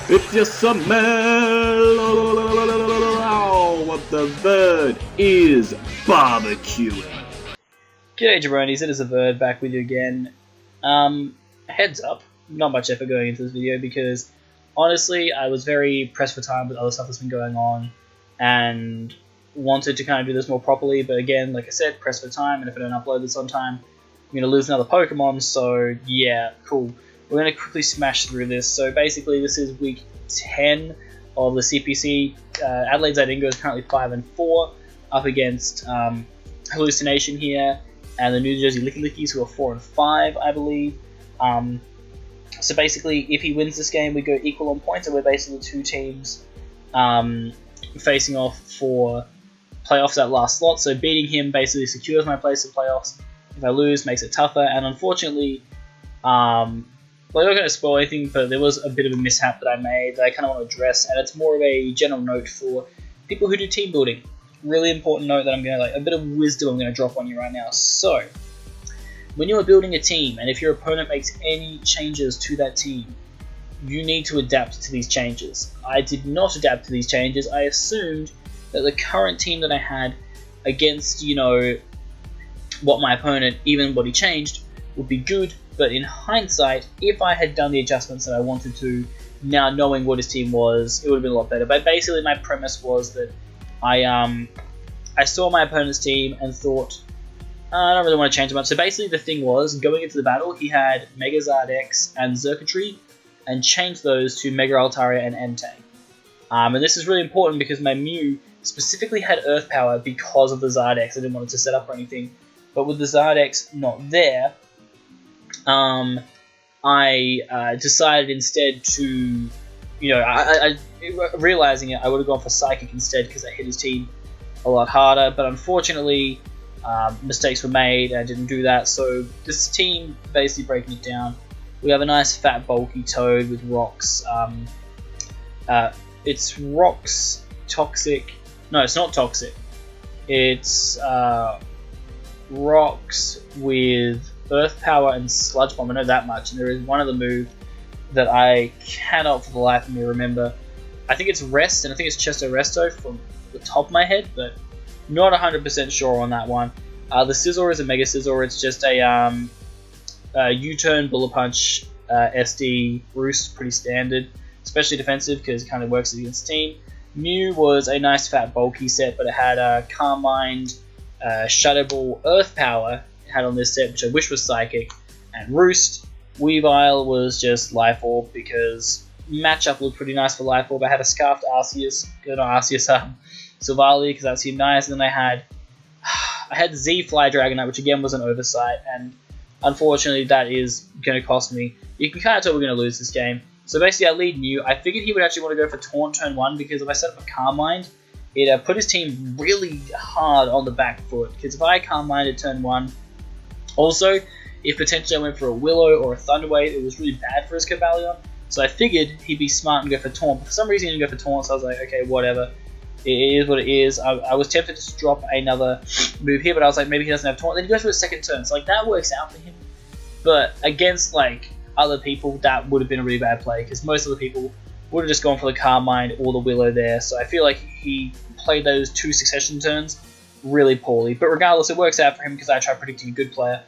It's your smell what the Verd is barbecuing. G'day jabronis, it is TheVerd back with you again. Heads up, not much effort going into this video because honestly I was very pressed for time with other stuff that's been going on and wanted to kind of do this more properly, but again, like I said, pressed for time, and if I don't upload this on time, I'm going to lose another Pokemon, so yeah, cool. We're going to quickly smash through this. So basically this is week 10 of the CPC. Adelaide's Idingo is currently 5-4 up against Hallucination here and the New Jersey Lickylickys, who are 4-5, I believe. So basically, if he wins this game, we go equal on points, and we're basically two teams facing off for playoffs at last slot. So beating him basically secures my place in playoffs. If I lose, makes it tougher. And unfortunately, well, I'm not going to spoil anything, but there was a bit of a mishap that I made that I kind of want to address, and it's more of a general note for people who do team building. Really important note that I'm going to, a bit of wisdom I'm going to drop on you right now. So, when you are building a team, and if your opponent makes any changes to that team, you need to adapt to these changes. I did not adapt to these changes. I assumed that the current team that I had against, what my opponent, even what he changed, would be good. But in hindsight, if I had done the adjustments that I wanted to, now knowing what his team was, it would have been a lot better. But basically my premise was that I saw my opponent's team and thought, I don't really want to change much. So basically the thing was, going into the battle, he had Megazard X and Xurkitree, and changed those to Mega Altaria and Entei. And this is really important because my Mew specifically had Earth Power because of the Zard X. I didn't want it to set up or anything. But with the Zard X not there, I decided instead to, realizing it, I would have gone for Psychic instead because I hit his team a lot harder. But unfortunately, mistakes were made and I didn't do that. So this team, basically breaking it down, we have a nice fat bulky Toad with rocks. It's rocks, toxic. No, it's not toxic. It's rocks with Earth Power and Sludge Bomb. I know that much, and there is one other move that I cannot for the life of me remember. I think it's Rest, and I think it's Chesto Resto from the top of my head, but not 100% sure on that one. The Scizor is a Mega Scizor. It's just a U-turn, Bullet Punch, SD, Roost, pretty standard, especially defensive because it kind of works against team. Mew was a nice fat bulky set, but it had Carmine, Shadow Ball, Earth Power had on this set, which I wish was Psychic, and Roost. Weavile was just Life Orb because matchup looked pretty nice for Life Orb. I had a Scarfed Arceus, Silvally because that seemed nice, and then I had Z Fly Dragonite, which again was an oversight, and unfortunately that is going to cost me. You can kind of tell we're going to lose this game. So basically I lead Mew. I figured he would actually want to go for Taunt turn 1 because if I set up a Carmine, it put his team really hard on the back foot, because if I Carmine turn 1, also, if potentially I went for a Willow or a Thunder Wave, it was really bad for his Cobalion. So I figured he'd be smart and go for Taunt. But for some reason he didn't go for Taunt, so I was like, okay, whatever. It is what it is. I was tempted to drop another move here, but I was like, maybe he doesn't have Taunt. Then he goes for a second turn, so that works out for him. But against other people, that would have been a really bad play, because most of the people would have just gone for the Carmine or the Willow there. So I feel like he played those 2 succession turns really poorly. But regardless, it works out for him because I tried predicting a good player.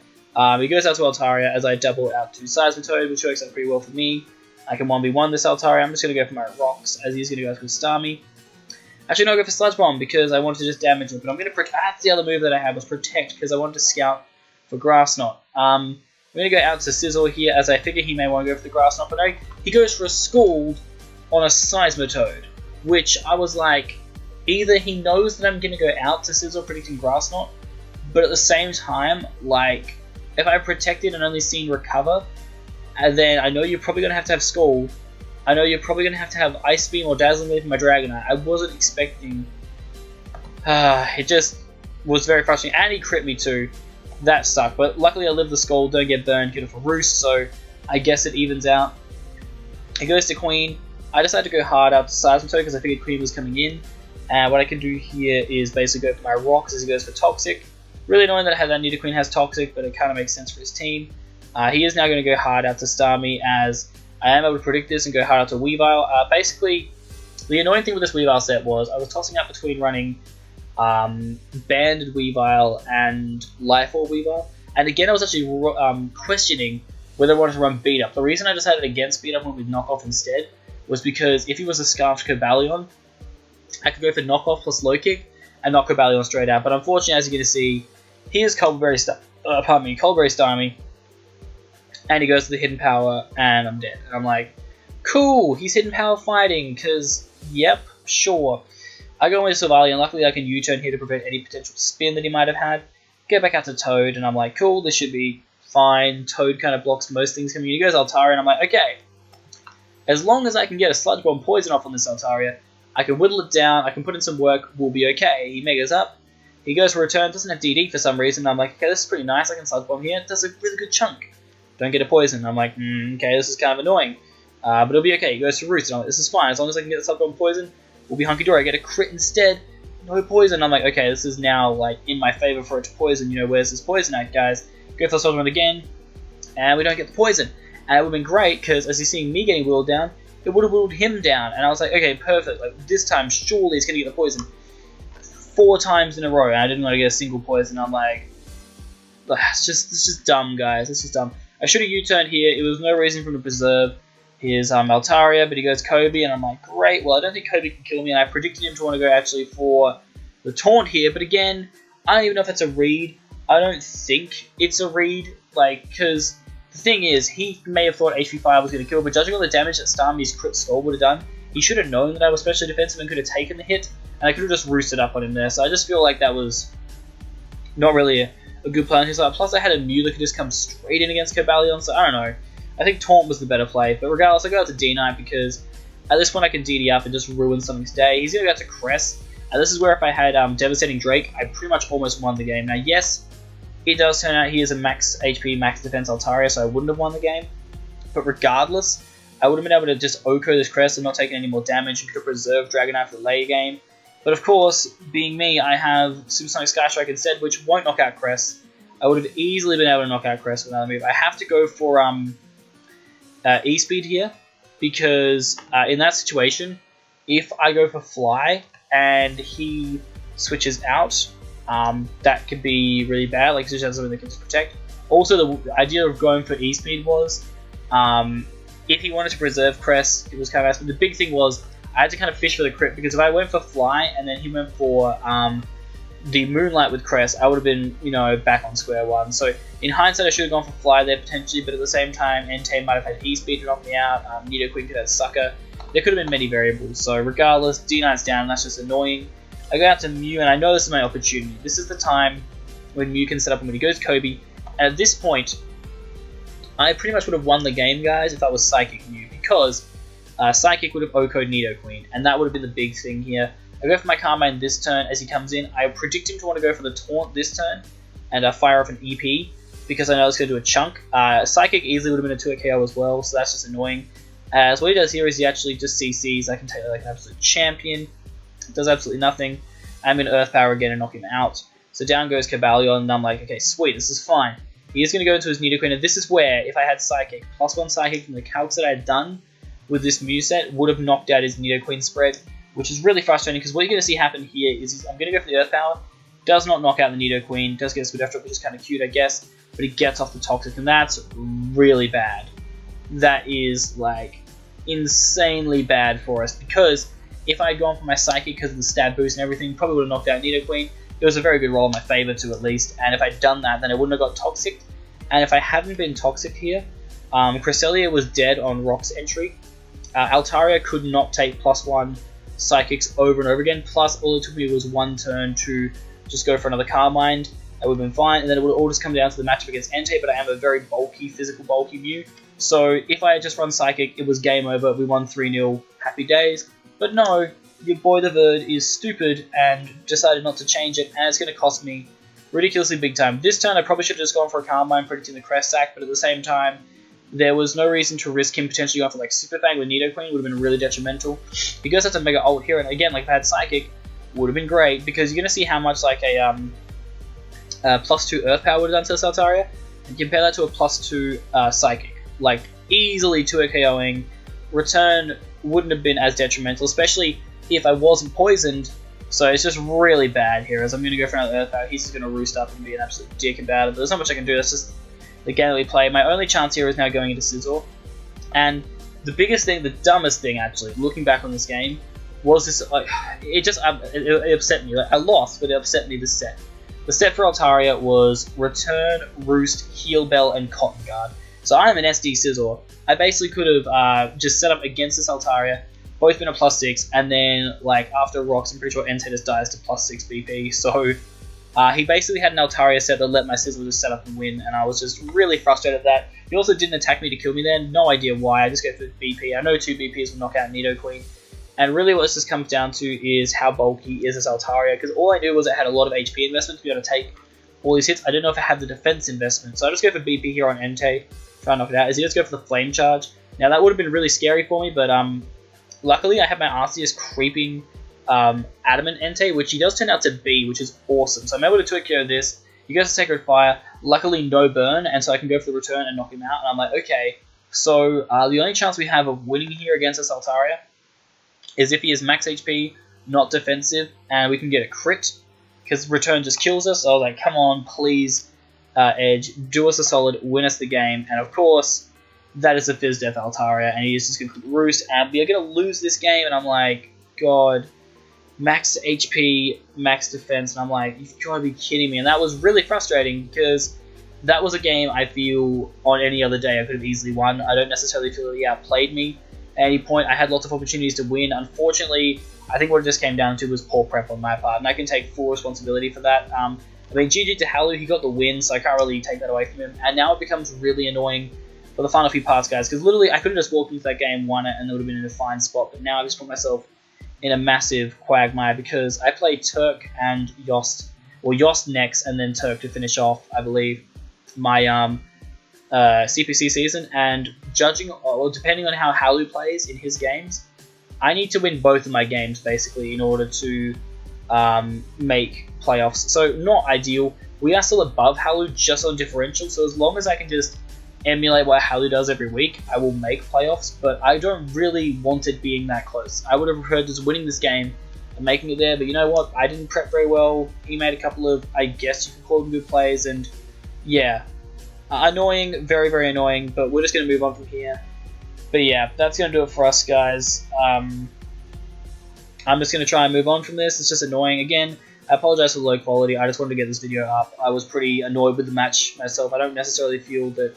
He goes out to Altaria as I double out to Seismitoad, which works out pretty well for me. I can 1v1 this Altaria. I'm just going to go for my rocks, as he's going to go for Starmie. Actually, no, I'll go for Sludge Bomb because I wanted to just damage it. But I'm going to that's the other move that I had was Protect because I wanted to scout for Grass Knot. I'm going to go out to Scizor here as I figure he may want to go for the Grass Knot. But no, he goes for a Scald on a Seismitoad, which I was like, either he knows that I'm going to go out to Scizor predicting Grass Knot, but at the same time, if I protected and only seen Recover, and then I know you're probably going to have Scald, I know you're probably going to have Ice Beam or Dazzling Leaf for my Dragonite. I wasn't expecting... it just was very frustrating, and he crit me too. That sucked, but luckily I lived the Scald, don't get burned, get it for Roost, so I guess it evens out. He goes to Queen. I decided to go hard out to Seismitoad because I figured Queen was coming in, and what I can do here is basically go for my Rocks as he goes for Toxic. Really annoying that Nidoqueen has Toxic, but it kind of makes sense for his team. He is now going to go hard out to Starmie as I am able to predict this and go hard out to Weavile. Basically, the annoying thing with this Weavile set was I was tossing up between running Banded Weavile and Life Orb Weavile, and again I was actually questioning whether I wanted to run Beat Up. The reason I decided against Beat Up and went with Knockoff instead was because if he was a Scarfed Cobalion, I could go for Knockoff plus Low Kick and knock Cobalion straight out. But unfortunately, as you're going to see, he is Coldberry Starmie, and he goes to the Hidden Power, and I'm dead. And I'm like, cool, he's Hidden Power fighting, because, yep, sure. I go into Sylveon, luckily I can U-turn here to prevent any potential spin that he might have had. Get back out to Toad, and I'm like, cool, this should be fine. Toad kind of blocks most things coming in. He goes Altaria, and I'm like, okay. As long as I can get a Sludge Bomb Poison off on this Altaria, I can whittle it down, I can put in some work, we'll be okay. He Megas up, he goes for return, doesn't have DD for some reason. I'm like, okay, this is pretty nice, I can Sludge Bomb here. It does a really good chunk. Don't get a poison. I'm like, okay, this is kind of annoying. But it'll be okay. He goes to Roost. And I'm like, this is fine. As long as I can get the Sludge Bomb poison, we'll be hunky-dory. I get a crit instead. No poison. I'm like, okay, this is now like in my favor for it to poison. You know, where's this poison at, guys? Go for the Sludge Bomb again. And we don't get the poison. And it would have been great, because as he's seeing me getting whittled down, it would have whittled him down. And I was like, okay, perfect. Like, this time, surely he's going to get the poison. 4 times in a row, and I didn't want to get a single poison. I'm like, it's just dumb, guys. It's just dumb. I should have U-turned here. It was no reason for him to preserve his Altaria, but he goes Kobe, and I'm like, great. Well, I don't think Kobe can kill me, and I predicted him to want to go actually for the taunt here. But again, I don't even know if it's a read. I don't think it's a read, like, because the thing is, he may have thought HP Fire was going to kill, but judging on the damage that Starmie's Crit Skull would have done, he should have known that I was specially defensive and could have taken the hit, and I could have just roosted up on him there. So I just feel like that was not really a good play on his side. Plus, I had a Mew that could just come straight in against Cobalion, so I don't know. I think Taunt was the better play, but regardless, I go out to D9 because at this point I can DD up and just ruin something's day. He's going to go out to Crest, and this is where if I had Devastating Drake, I pretty much almost won the game. Now, yes, it does turn out he is a max HP, max defense Altaria, so I wouldn't have won the game, but regardless, I would have been able to just OHKO this Crest and not taking any more damage and could have preserved Dragonite for the later game. But of course, being me, I have Supersonic Sky Strike instead, which won't knock out Crest. I would have easily been able to knock out Crest with another move. I have to go for E-Speed here, because in that situation, if I go for Fly and he switches out, that could be really bad, like switch out something that can just protect. Also, the idea of going for E-Speed was, if he wanted to preserve Crest, it was kind of nice, but the big thing was, I had to kind of fish for the crit, because if I went for Fly and then he went for the Moonlight with Crest, I would have been, you know, back on square one. So in hindsight, I should have gone for Fly there potentially, but at the same time, Entei might have had E-Speed to knock me out, Nidoqueen could have Sucker. There could have been many variables. So regardless, D9's down, and that's just annoying. I go out to Mew, and I know this is my opportunity. This is the time when Mew can set up, and when he goes Kobe. And at this point, I pretty much would have won the game, guys, if I was Psychic Mew, because Psychic would have OHKO'd Nidoqueen, and that would have been the big thing here. I go for my Carmine this turn as he comes in. I predict him to want to go for the Taunt this turn and fire off an EP, because I know it's going to do a chunk. Psychic easily would have been a 2-KO as well, so that's just annoying. So what he does here is he actually just CCs. I can take that like an absolute champion. It does absolutely nothing. I'm going to Earth Power again and knock him out. So down goes Cobalion, and I'm like, okay, sweet, this is fine. He is going to go into his Nidoqueen, and this is where, if I had Psychic, +1 Psychic from the calcs that I had done with this Mew set, would have knocked out his Nidoqueen spread, which is really frustrating, because what you're going to see happen here is I'm going to go for the Earth Power, does not knock out the Nidoqueen, does get a Swift Drop, which is kind of cute, I guess, but he gets off the Toxic, and that's really bad. That is, like, insanely bad for us, because if I had gone for my Psychic because of the stat boost and everything, probably would have knocked out Nidoqueen. It was a very good roll in my favor too, at least, and if I'd done that, then I wouldn't have got Toxic, and if I hadn't been Toxic here, Cresselia was dead on Rock's entry. Altaria could not take +1 Psychics over and over again, plus all it took me was 1 turn to just go for another Carmine. That would have been fine, and then it would all just come down to the matchup against Entei, but I am a very bulky, physical bulky Mew, so if I had just run Psychic, it was game over, we won 3-0, happy days. But no, your boy TheVerd is stupid and decided not to change it, and it's going to cost me ridiculously big time. This turn I probably should have just gone for a Carmine, predicting the Crest sack, but at the same time, there was no reason to risk him potentially going for like Super Fang with Nidoqueen, would have been really detrimental. He goes out to Mega Ult here, and again, like if I had Psychic, would have been great, because you're going to see how much like a +2 Earth Power would have done to this Altaria, and compare that to a +2 Psychic. Like, easily 2 KOing. Return wouldn't have been as detrimental, especially if I wasn't poisoned. So it's just really bad here, as I'm going to go for another Earth Power. He's just going to roost up and be an absolute dick about it. But there's not much I can do. That's just the game that we play. My only chance here is now going into Scizor. And the biggest thing, the dumbest thing actually, looking back on this game, was this, like, it upset me. Like, I lost, but it upset me, this set. The set for Altaria was Return, Roost, Heal Bell, and Cotton Guard. So I am an SD Scizor. I basically could have just set up against this Altaria, both been a +6, and then, like, after rocks, I'm pretty sure Entei just dies to +6 BP. So he basically had an Altaria set that let my Scizor just set up and win, and I was just really frustrated at that. He also didn't attack me to kill me then, no idea why. I just go for BP. I know 2 BPs will knock out Nidoqueen. And really what this just comes down to is how bulky is this Altaria, because all I knew was it had a lot of HP investment to be able to take all these hits. I didn't know if it had the defense investment, so I just go for BP here on Entei, try and knock it out. As he just go for the Flame Charge. Now that would have been really scary for me, but luckily I had my Arceus creeping Adamant Entei, which he does turn out to be, which is awesome. So I'm able to 2KO this. He goes to Sacred Fire, luckily no burn, and so I can go for the return and knock him out. And I'm like, okay, so the only chance we have of winning here against this Altaria is if he is max HP, not defensive, and we can get a crit, because return just kills us. So I was like, come on, please, Edge, do us a solid, win us the game. And of course, that is a Fizz Death Altaria, and he is just going to roost, and we are going to lose this game. And I'm like, God, max HP, max defense, and I'm like, you've got to be kidding me. And that was really frustrating, because that was a game I feel on any other day I could have easily won. I don't necessarily feel that he outplayed me at any point. I had lots of opportunities to win. Unfortunately, I think what it just came down to was poor prep on my part, and I can take full responsibility for that. I mean, GG to Halu, he got the win, so I can't really take that away from him. And now it becomes really annoying for the final few parts, guys, because literally I could have just walked into that game, won it, and it would have been in a fine spot. But now I just put myself in a massive quagmire, because I played Turk and Yost, or Yost next, and then Turk to finish off, I believe, my CPC season. And judging, or depending on how Halu plays in his games, I need to win both of my games basically in order to make playoffs. So not ideal. We are still above Halu just on differential, so as long as I can just emulate what Halu does every week, I will make playoffs. But I don't really want it being that close. I would have preferred just winning this game and making it there, but you know what? I didn't prep very well. He made a couple of, I guess you could call them, good plays, and yeah. Annoying, very, very annoying, but we're just going to move on from here. But yeah, that's going to do it for us, guys. I'm just going to try and move on from this. It's just annoying. Again, I apologize for the low quality. I just wanted to get this video up. I was pretty annoyed with the match myself. I don't necessarily feel that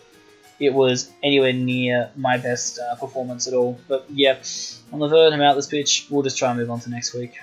it was anywhere near my best performance at all. But yeah, on TheVerd, I'm out this pitch. We'll just try and move on to next week.